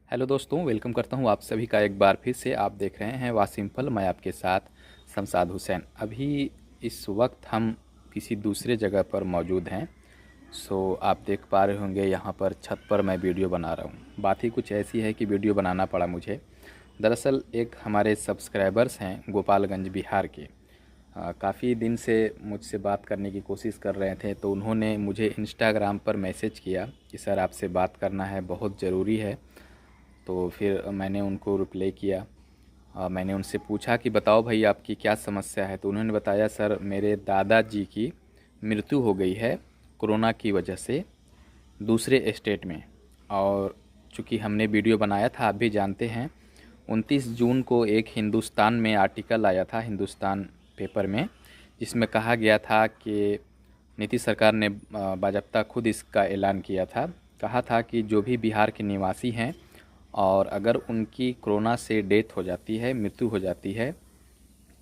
Hello दोस्तों, welcome करता हूं आप सभी का एक बार फिर से। आप देख रहे हैं वासिम्पल, मैं आपके साथ शमशाद हुसैन। अभी इस वक्त हम किसी दूसरे जगह पर मौजूद हैं। आप देख पा रहे होंगे यहाँ पर छत पर मैं वीडियो बना रहा हूँ। बात ही कुछ ऐसी है कि वीडियो बनाना पड़ा मुझे। दरअसल एक हमारे सब्सक्राइबर्स हैं गोपालगंज बिहार के, काफ़ी दिन से मुझसे बात करने की कोशिश कर रहे थे। तो उन्होंने मुझे इंस्टाग्राम पर मैसेज किया कि सर आपसे बात करना है, बहुत ज़रूरी है। तो फिर मैंने उनको रिप्लाई किया। मैंने उनसे पूछा कि बताओ भाई आपकी क्या समस्या है। तो उन्होंने बताया सर मेरे दादाजी की मृत्यु हो गई है कोरोना की वजह से दूसरे स्टेट में। और चूँकि हमने वीडियो बनाया था, आप भी जानते हैं, 29 जून को एक हिंदुस्तान में आर्टिकल आया था, हिंदुस्तान पेपर में, जिसमें कहा गया था कि नीतीश सरकार ने बाज़ाब्ता खुद इसका ऐलान किया था। कहा था कि जो भी बिहार के निवासी हैं और अगर उनकी कोरोना से डेथ हो जाती है, मृत्यु हो जाती है,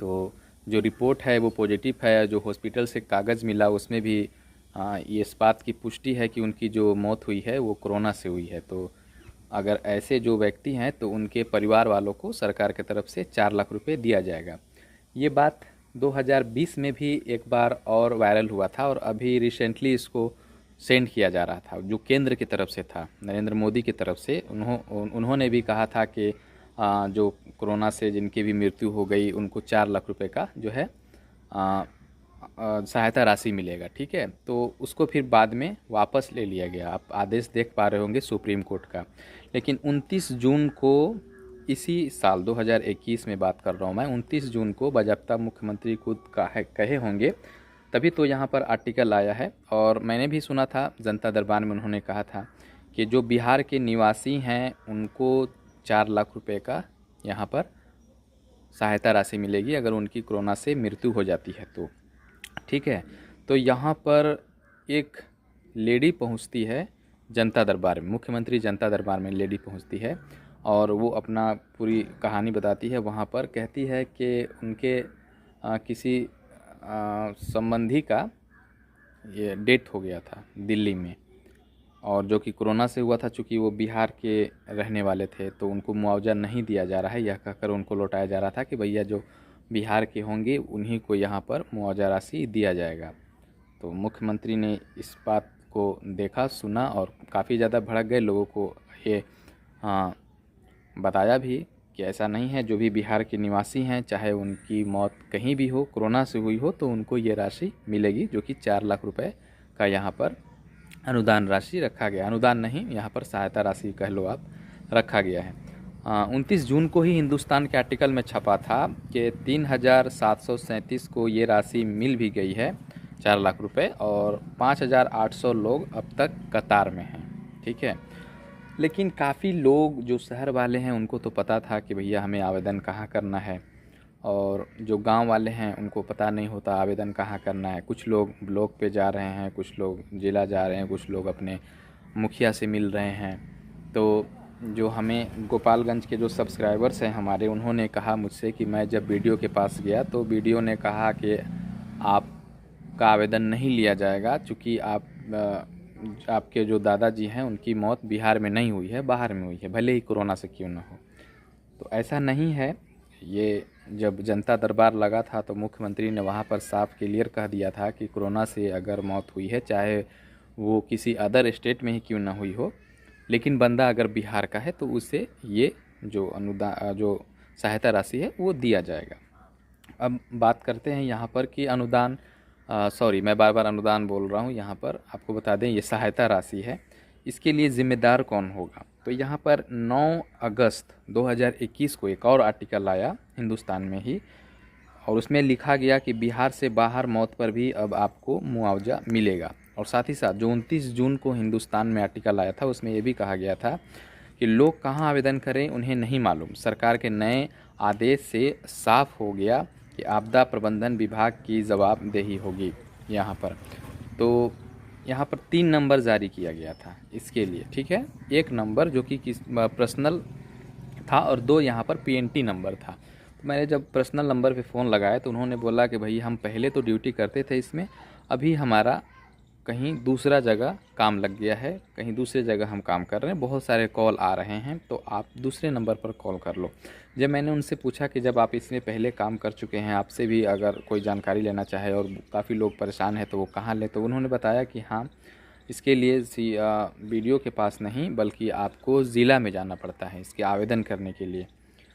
तो जो रिपोर्ट है वो पॉजिटिव है। जो हॉस्पिटल से कागज़ मिला उसमें भी ये इस बात की पुष्टि है कि उनकी जो मौत हुई है वो कोरोना से हुई है। तो अगर ऐसे जो व्यक्ति हैं तो उनके परिवार वालों को सरकार की तरफ से 4 लाख रुपए दिया जाएगा। ये बात 2020 में भी एक बार और वायरल हुआ था और अभी रिसेंटली इसको सेंड किया जा रहा था, जो केंद्र की तरफ से था, नरेंद्र मोदी की तरफ से। उन्होंने भी कहा था कि जो कोरोना से जिनकी भी मृत्यु हो गई उनको 4 लाख रुपए का जो है सहायता राशि मिलेगा। ठीक है, तो उसको फिर बाद में वापस ले लिया गया। आप आदेश देख पा रहे होंगे सुप्रीम कोर्ट का। लेकिन 29 जून को, इसी साल 2021 में बात कर रहा हूँ मैं, 29 जून को बाज़ाब्ता मुख्यमंत्री खुद कहे होंगे, तभी तो यहाँ पर आर्टिकल आया है। और मैंने भी सुना था जनता दरबार में उन्होंने कहा था कि जो बिहार के निवासी हैं उनको 4 लाख रुपए का यहाँ पर सहायता राशि मिलेगी अगर उनकी कोरोना से मृत्यु हो जाती है तो। ठीक है, तो यहाँ पर एक लेडी पहुँचती है जनता दरबार में, मुख्यमंत्री जनता दरबार में लेडी पहुँचती है और वो अपना पूरी कहानी बताती है। वहाँ पर कहती है कि उनके किसी संबंधी का ये डेथ हो गया था दिल्ली में, और जो कि कोरोना से हुआ था। चूँकि वो बिहार के रहने वाले थे तो उनको मुआवजा नहीं दिया जा रहा है, यह कहकर उनको लौटाया जा रहा था कि भैया जो बिहार के होंगे उन्हीं को यहाँ पर मुआवजा राशि दिया जाएगा। तो मुख्यमंत्री ने इस बात को देखा, सुना और काफ़ी ज़्यादा भड़क गए। लोगों को ये बताया भी कि ऐसा नहीं है, जो भी बिहार के निवासी हैं चाहे उनकी मौत कहीं भी हो, कोरोना से हुई हो, तो उनको ये राशि मिलेगी, जो कि 4 लाख रुपए का यहाँ पर अनुदान राशि रखा गया। अनुदान नहीं, यहाँ पर सहायता राशि कह लो आप, रखा गया है। 29 जून को ही हिंदुस्तान के आर्टिकल में छपा था कि 3,737 को ये राशि मिल भी गई है, 4 लाख रुपए, और 5,800 लोग अब तक कतार में हैं। ठीक है, लेकिन काफ़ी लोग जो शहर वाले हैं उनको तो पता था कि भैया हमें आवेदन कहाँ करना है, और जो गांव वाले हैं उनको पता नहीं होता आवेदन कहाँ करना है। कुछ लोग ब्लॉक पे जा रहे हैं, कुछ लोग जिला जा रहे हैं, कुछ लोग अपने मुखिया से मिल रहे हैं। तो जो हमें गोपालगंज के जो सब्सक्राइबर्स हैं हमारे, उन्होंने कहा मुझसे कि मैं जब वीडियो के पास गया तो वीडियो ने कहा कि आपका आवेदन नहीं लिया जाएगा, चूँकि आपके जो दादाजी हैं उनकी मौत बिहार में नहीं हुई है, बाहर में हुई है, भले ही कोरोना से क्यों ना हो। तो ऐसा नहीं है। ये जब जनता दरबार लगा था तो मुख्यमंत्री ने वहाँ पर साफ क्लियर कह दिया था कि कोरोना से अगर मौत हुई है, चाहे वो किसी अदर स्टेट में ही क्यों ना हुई हो, लेकिन बंदा अगर बिहार का है तो उसे ये जो अनुदान, जो सहायता राशि है वो दिया जाएगा। अब बात करते हैं यहाँ पर कि अनुदान, सॉरी मैं बार बार अनुदान बोल रहा हूँ। यहाँ पर आपको बता दें ये सहायता राशि है, इसके लिए ज़िम्मेदार कौन होगा। तो यहाँ पर 9 अगस्त 2021 को एक और आर्टिकल आया हिंदुस्तान में ही, और उसमें लिखा गया कि बिहार से बाहर मौत पर भी अब आपको मुआवजा मिलेगा। और साथ ही साथ जो 29 जून को हिंदुस्तान में आर्टिकल आया था उसमें ये भी कहा गया था कि लोग कहाँ आवेदन करें उन्हें नहीं मालूम, सरकार के नए आदेश से साफ हो गया कि आपदा प्रबंधन विभाग की जवाबदेही होगी यहाँ पर। तो यहाँ पर 3 नंबर जारी किया गया था इसके लिए। ठीक है, एक नंबर जो कि पर्सनल था और 2 यहाँ पर पीएनटी नंबर था। तो मैंने जब पर्सनल नंबर पे फ़ोन लगाया तो उन्होंने बोला कि भाई हम पहले तो ड्यूटी करते थे इसमें, अभी हमारा कहीं दूसरा जगह काम लग गया है, कहीं दूसरी जगह हम काम कर रहे हैं, बहुत सारे कॉल आ रहे हैं, तो आप दूसरे नंबर पर कॉल कर लो। जब मैंने उनसे पूछा कि जब आप इसमें पहले काम कर चुके हैं, आपसे भी अगर कोई जानकारी लेना चाहे और काफ़ी लोग परेशान हैं तो वो कहाँ लें, तो उन्होंने बताया कि हाँ, इसके लिए वीडियो के पास नहीं बल्कि आपको ज़िला में जाना पड़ता है इसके आवेदन करने के लिए।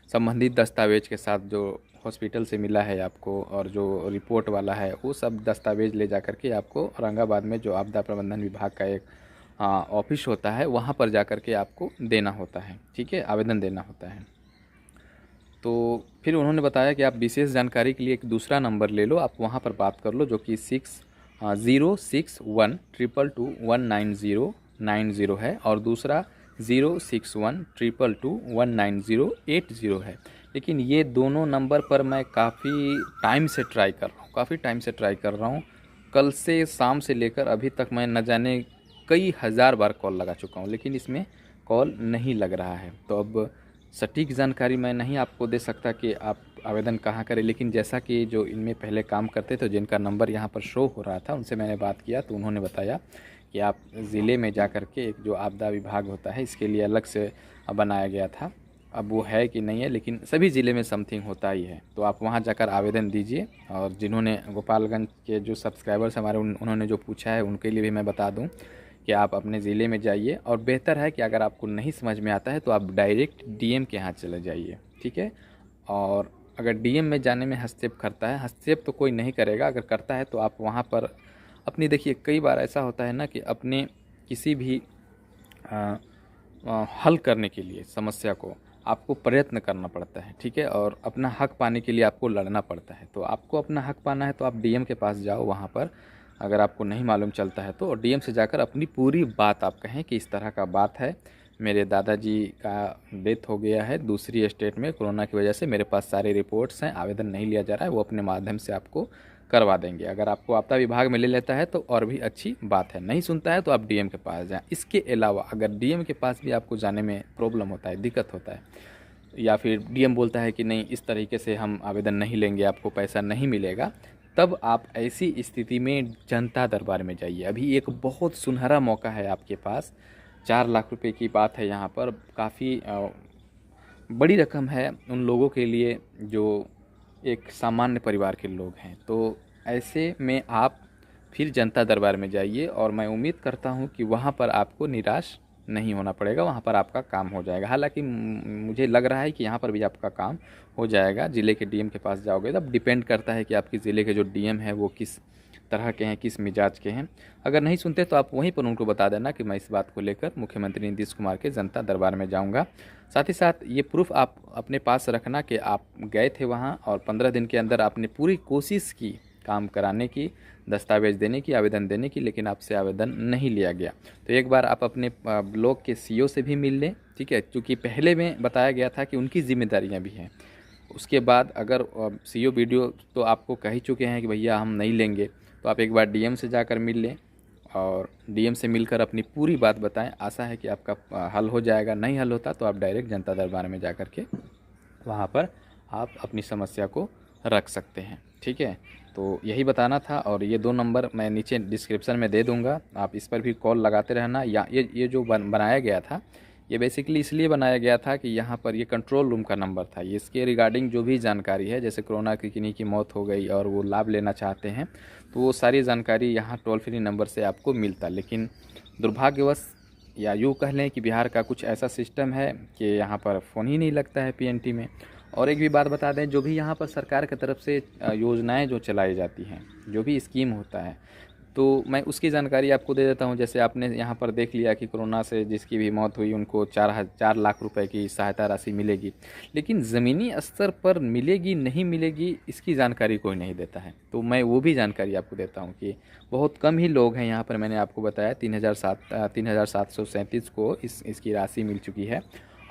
संबंधित दस्तावेज के साथ जो हॉस्पिटल से मिला है आपको और जो रिपोर्ट वाला है, वो सब दस्तावेज ले जा कर के आपको औरंगाबाद में जो आपदा प्रबंधन विभाग का एक ऑफिस होता है, वहाँ पर जा कर के आपको देना होता है। ठीक है, आवेदन देना होता है। तो फिर उन्होंने बताया कि आप विशेष जानकारी के लिए एक दूसरा नंबर ले लो, आप वहाँ पर बात कर लो, जो कि 061 222 190 है और दूसरा 061 222 19080 है। लेकिन ये दोनों नंबर पर मैं काफ़ी टाइम से ट्राई कर रहा हूँ। कल से शाम से लेकर अभी तक मैं न जाने कई हज़ार बार कॉल लगा चुका हूँ, लेकिन इसमें कॉल नहीं लग रहा है। तो अब सटीक जानकारी मैं नहीं आपको दे सकता कि आप आवेदन कहाँ करें, लेकिन जैसा कि जो इनमें पहले काम करते थे, जिनका नंबर यहाँ पर शो हो रहा था, उनसे मैंने बात किया तो उन्होंने बताया कि आप ज़िले में जा कर के एक जो आपदा विभाग होता है, इसके लिए अलग से बनाया गया था। अब वो है कि नहीं है, लेकिन सभी ज़िले में समथिंग होता ही है, तो आप वहाँ जाकर आवेदन दीजिए। और जिन्होंने गोपालगंज के जो सब्सक्राइबर्स हमारे उन्होंने जो पूछा है, उनके लिए भी मैं बता दूँ कि आप अपने ज़िले में जाइए, और बेहतर है कि अगर आपको नहीं समझ में आता है तो आप डायरेक्ट डीएम के यहाँ चले जाइए। ठीक है, और अगर डीएम में जाने में हस्तक्षेप करता है, हस्तक्षेप तो कोई नहीं करेगा, अगर करता है तो आप वहाँ पर अपनी, देखिए कई बार ऐसा होता है ना कि अपने किसी भी हल करने के लिए समस्या को आपको प्रयत्न करना पड़ता है। ठीक है, और अपना हक पाने के लिए आपको लड़ना पड़ता है। तो आपको अपना हक पाना है तो आप डीएम के पास जाओ, वहाँ पर अगर आपको नहीं मालूम चलता है तो, और डीएम से जाकर अपनी पूरी बात आप कहें कि इस तरह का बात है, मेरे दादाजी का डेथ हो गया है दूसरी स्टेट में कोरोना की वजह से, मेरे पास सारे रिपोर्ट्स हैं, आवेदन नहीं लिया जा रहा है, वो अपने माध्यम से आपको करवा देंगे। अगर आपको आपदा विभाग में ले लेता है तो और भी अच्छी बात है, नहीं सुनता है तो आप डीएम के पास जाएं। इसके अलावा अगर डीएम के पास भी आपको जाने में प्रॉब्लम होता है, दिक्कत होता है, या फिर डीएम बोलता है कि नहीं इस तरीके से हम आवेदन नहीं लेंगे, आपको पैसा नहीं मिलेगा, तब आप ऐसी स्थिति में जनता दरबार में जाइए। अभी एक बहुत सुनहरा मौका है आपके पास, 4 लाख रुपए की बात है यहाँ पर, काफ़ी बड़ी रकम है उन लोगों के लिए जो एक सामान्य परिवार के लोग हैं। तो ऐसे में आप फिर जनता दरबार में जाइए, और मैं उम्मीद करता हूँ कि वहाँ पर आपको निराश नहीं होना पड़ेगा, वहाँ पर आपका काम हो जाएगा। हालांकि मुझे लग रहा है कि यहाँ पर भी आपका काम हो जाएगा। ज़िले के डीएम के पास जाओगे, तब डिपेंड करता है कि आपके ज़िले के जो डीएम है वो किस तरह के हैं, किस मिजाज के हैं। अगर नहीं सुनते तो आप वहीं पर उनको बता देना कि मैं इस बात को लेकर मुख्यमंत्री नीतीश कुमार के जनता दरबार में जाऊंगा। साथ ही साथ ये प्रूफ आप अपने पास रखना कि आप गए थे वहाँ और 15 दिन के अंदर आपने पूरी कोशिश की काम कराने की, दस्तावेज देने की, आवेदन देने की, लेकिन आपसे आवेदन नहीं लिया गया। तो एक बार आप अपने ब्लॉक के सीईओ से भी मिल लें। ठीक है, क्योंकि पहले में बताया गया था कि उनकी जिम्मेदारियां भी हैं। उसके बाद अगर सीईओ वीडियो तो आपको कह ही चुके हैं कि भैया हम नहीं लेंगे, तो आप एक बार डीएम से जाकर मिल लें और डीएम से मिलकर अपनी पूरी बात बताएं। आशा है कि आपका हल हो जाएगा। नहीं हल होता तो आप डायरेक्ट जनता दरबार में जा कर के वहाँ पर आप अपनी समस्या को रख सकते हैं। ठीक है, तो यही बताना था, और ये 2 नंबर मैं नीचे डिस्क्रिप्शन में दे दूँगा, आप इस पर भी कॉल लगाते रहना। या ये जो बनाया गया था, ये बेसिकली इसलिए बनाया गया था कि यहाँ पर ये कंट्रोल रूम का नंबर था। ये इसके रिगार्डिंग जो भी जानकारी है, जैसे कोरोना की किन्हीं की मौत हो गई और वो लाभ लेना चाहते हैं, तो वो सारी जानकारी यहाँ टोल फ्री नंबर से आपको मिलता। लेकिन दुर्भाग्यवश या यूँ कह लें कि बिहार का कुछ ऐसा सिस्टम है कि यहाँ पर फ़ोन ही नहीं लगता है पीएनटी में। और एक भी बात बता दें, जो भी यहाँ पर सरकार की तरफ से योजनाएं जो चलाई जाती हैं, जो भी स्कीम होता है, तो मैं उसकी जानकारी आपको दे देता हूं। जैसे आपने यहाँ पर देख लिया कि कोरोना से जिसकी भी मौत हुई उनको 4 लाख रुपए की सहायता राशि मिलेगी, लेकिन ज़मीनी स्तर पर मिलेगी नहीं मिलेगी इसकी जानकारी कोई नहीं देता है। तो मैं वो भी जानकारी आपको देता हूँ कि बहुत कम ही लोग हैं यहाँ पर। मैंने आपको बताया 3,737 को इसकी राशि मिल चुकी है,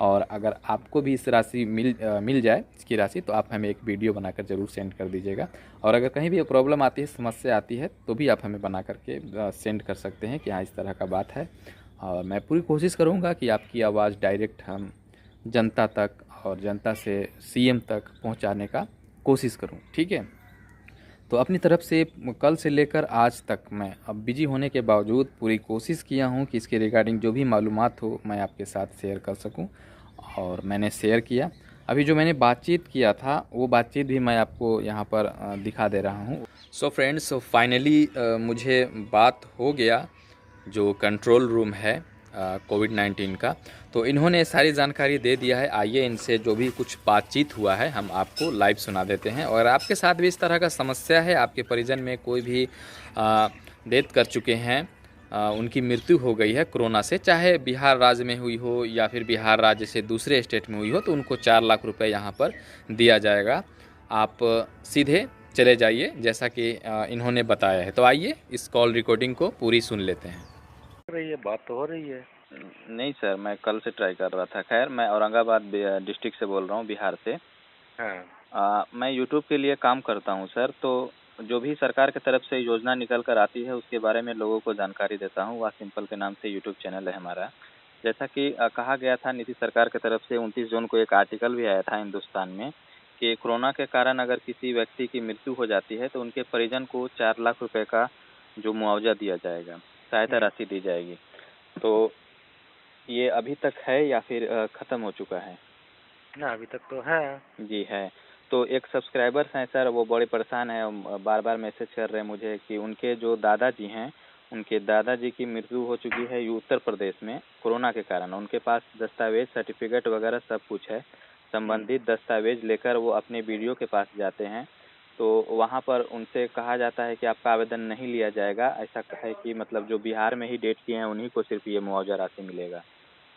और अगर आपको भी इस राशि मिल जाए इसकी राशि, तो आप हमें एक वीडियो बनाकर ज़रूर सेंड कर दीजिएगा। और अगर कहीं भी प्रॉब्लम आती है, समस्या आती है, तो भी आप हमें बना करके सेंड कर सकते हैं कि हाँ इस तरह का बात है। और मैं पूरी कोशिश करूँगा कि आपकी आवाज़ डायरेक्ट हम जनता तक और जनता से सीएम तक पहुँचाने का कोशिश करूँ। ठीक है, तो अपनी तरफ से कल से लेकर आज तक मैं अब बिजी होने के बावजूद पूरी कोशिश किया हूँ कि इसके रिगार्डिंग जो भी मालूमात हो मैं आपके साथ शेयर कर सकूँ, और मैंने शेयर किया। अभी जो मैंने बातचीत किया था वो बातचीत भी मैं आपको यहाँ पर दिखा दे रहा हूँ। सो फ्रेंड्स, सो फाइनली मुझे बात हो गया जो कंट्रोल रूम है कोविड-19 का, तो इन्होंने सारी जानकारी दे दिया है। आइए इनसे जो भी कुछ बातचीत हुआ है हम आपको लाइव सुना देते हैं। और आपके साथ भी इस तरह का समस्या है, आपके परिजन में कोई भी डेथ कर चुके हैं, उनकी मृत्यु हो गई है कोरोना से, चाहे बिहार राज्य में हुई हो या फिर बिहार राज्य से दूसरे स्टेट में हुई हो, तो उनको 4 लाख रुपए यहाँ पर दिया जाएगा। आप सीधे चले जाइए जैसा कि इन्होंने बताया है। तो आइए इस कॉल रिकॉर्डिंग को पूरी सुन लेते हैं। रही है, बात तो हो रही है। नहीं सर, मैं कल से ट्राई कर रहा था। खैर, मैं औरंगाबाद डिस्ट्रिक्ट से बोल रहा हूँ, बिहार से। हाँ। मैं यूट्यूब के लिए काम करता हूँ सर। तो जो भी सरकार की तरफ से योजना निकल कर आती है उसके बारे में लोगों को जानकारी देता हूँ। वह सिंपल के नाम से यूट्यूब चैनल है हमारा। जैसा कि कहा गया था नीतीश सरकार की तरफ से 29 जून को एक आर्टिकल भी आया था हिंदुस्तान में कि कोरोना के कारण अगर किसी व्यक्ति की मृत्यु हो जाती है तो उनके परिजन को 4 लाख रुपए का जो मुआवजा दिया जाएगा, सहायता राशि दी जाएगी। तो ये अभी तक है या फिर ख़त्म हो चुका है? ना, अभी तक तो है। जी है। तो एक सब्सक्राइबर्स हैं सर, वो बड़े परेशान हैं, बार बार मैसेज कर रहे हैं मुझे कि उनके जो दादाजी हैं, उनके दादाजी की मृत्यु हो चुकी है उत्तर प्रदेश में कोरोना के कारण। उनके पास दस्तावेज, सर्टिफिकेट वगैरह सब कुछ है। संबंधित दस्तावेज लेकर वो अपने वीडियो के पास जाते हैं, तो वहाँ पर उनसे कहा जाता है कि आपका आवेदन नहीं लिया जाएगा। ऐसा है कि मतलब जो बिहार में ही डेट किए हैं उन्हीं को सिर्फ ये मुआवजा राशि मिलेगा।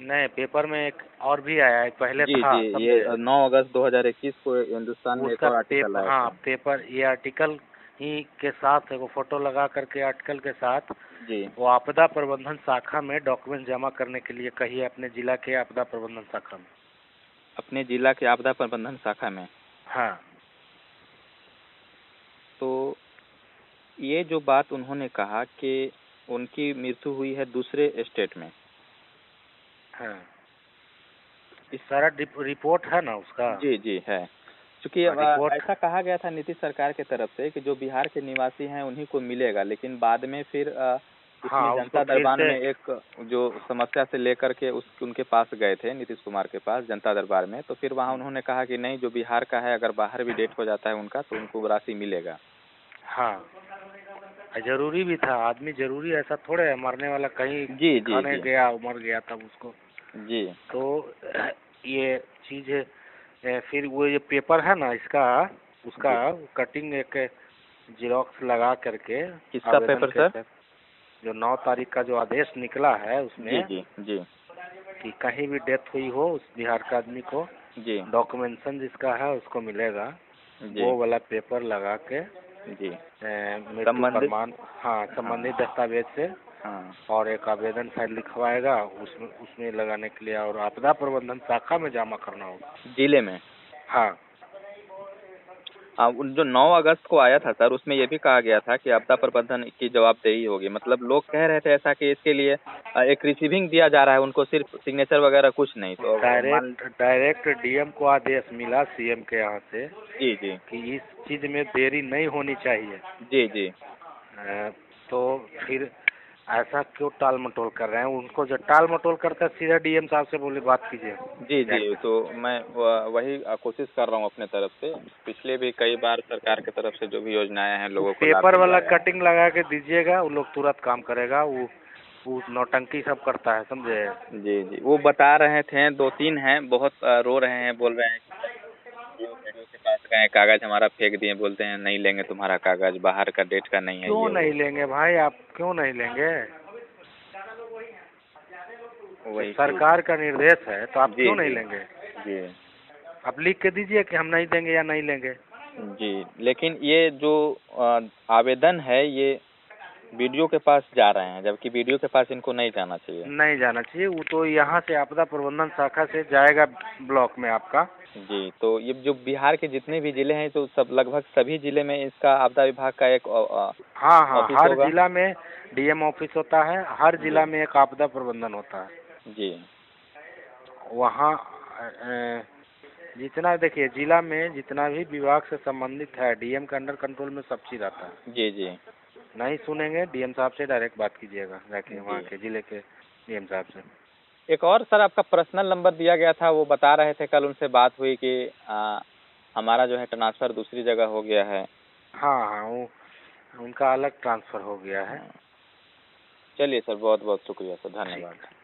नहीं, पेपर में एक और भी आया है, पहले जी था। जी, ये 9 अगस्त 2021 को हिंदुस्तान में एक उसका और आर्टिकल आया हाँ, था। पेपर, ये आर्टिकल ही के साथ है, वो फोटो लगा करके आर्टिकल के साथ जी। वो आपदा प्रबंधन शाखा में डॉक्यूमेंट जमा करने के लिए कहिए, अपने जिला के आपदा प्रबंधन शाखा में। अपने जिला के आपदा प्रबंधन शाखा में। हाँ। तो ये जो बात उन्होंने कहा कि उनकी मृत्यु हुई है दूसरे स्टेट में। हाँ, इस सारा रिपोर्ट है ना उसका। जी जी है। क्योंकि ऐसा कहा गया था नीतीश सरकार की तरफ से कि जो बिहार के निवासी हैं उन्हीं को मिलेगा, लेकिन बाद में फिर इसमें हाँ, जनता दरबार में एक जो समस्या से लेकर के उनके पास गए थे, नीतीश कुमार के पास जनता दरबार में। तो फिर वहाँ उन्होंने कहा कि नहीं, जो बिहार का है अगर बाहर भी डेट हो जाता है उनका तो उनको राशि मिलेगा। हाँ, जरूरी भी था। आदमी जरूरी ऐसा थोड़े है मरने वाला, कहीं जी जी खाने जी गया मर गया तब उसको। जी। तो ये चीज़ है। फिर वो ये पेपर है ना इसका, उसका कटिंग एक जेरॉक्स लगा करके। किसका पेपर सर? जो 9 तारीख का जो आदेश निकला है उसमें जी जी जी कि कहीं भी डेथ हुई हो उस बिहार का आदमी को जी डॉक्यूमेंटेशन जिसका है उसको मिलेगा। जी वो वाला पेपर लगा के जी मृत्यु प्रमाण, हाँ, संबंधित दस्तावेज से, हाँ। और एक आवेदन फाइल लिखवाएगा उसमें उसमें लगाने के लिए, और आपदा प्रबंधन शाखा में जमा करना होगा जिले में। हाँ। जो 9 अगस्त को आया था सर, उसमें ये भी कहा गया था कि आपदा प्रबंधन की जवाबदेही होगी। मतलब लोग कह रहे थे ऐसा कि इसके लिए एक रिसीविंग दिया जा रहा है उनको, सिर्फ सिग्नेचर वगैरह कुछ नहीं। तो डायरेक्ट डीएम को आदेश मिला सीएम के यहाँ से जी जी कि इस चीज में देरी नहीं होनी चाहिए। जी जी। तो फिर ऐसा क्यों टाल मटोल कर रहे हैं? उनको जो टाल मटोल करता है सीधा डीएम साहब से बोले बात कीजिए। जी जी। तो मैं वही कोशिश कर रहा हूँ अपने तरफ से। पिछले भी कई बार सरकार की तरफ से जो भी योजनाएं हैं लोगों को पेपर वाला कटिंग लगा के दीजिएगा, वो लोग तुरंत काम करेगा। वो नौटंकी सब करता है, समझे? जी जी। वो बता रहे थे, 2-3 हैं, बहुत रो रहे हैं, बोल रहे हैं वीडियो के पास गए, कागज हमारा फेंक दिए, बोलते हैं नहीं लेंगे तुम्हारा कागज, बाहर का डेट का नहीं है। क्यों नहीं लेंगे भाई, आप क्यों नहीं लेंगे? वही सरकार का निर्देश है तो आप क्यों नहीं लेंगे? जी। आप लिख के दीजिए कि हम नहीं देंगे या नहीं लेंगे। जी, लेकिन ये जो आवेदन है ये वीडियो के पास जा रहे हैं, जबकि वीडियो के पास इनको नहीं जाना चाहिए। नहीं जाना चाहिए, वो तो यहाँ से आपदा प्रबंधन शाखा से जाएगा ब्लॉक में आपका। जी। तो ये जो बिहार के जितने भी जिले हैं तो सब लगभग सभी जिले में इसका आपदा विभाग का एक हाँ हाँ, ऑफिस हर होगा। जिला में डीएम ऑफिस होता है, हर जिला में एक आपदा प्रबंधन होता है। जी। वहाँ जितना देखिए जिला में जितना भी विभाग से संबंधित है डीएम के अंडर कंट्रोल में सब चीज़ आता है। जी जी नहीं सुनेंगे डीएम साहब से डायरेक्ट बात कीजिएगा जाके वहाँ जी। के जिले के डीएम साहब से। एक और सर आपका पर्सनल नंबर दिया गया था, वो बता रहे थे कल उनसे बात हुई कि हमारा जो है ट्रांसफ़र दूसरी जगह हो गया है। हाँ हाँ वो उनका अलग ट्रांसफ़र हो गया है। चलिए सर, बहुत बहुत शुक्रिया सर, ठीक धन्यवाद। है।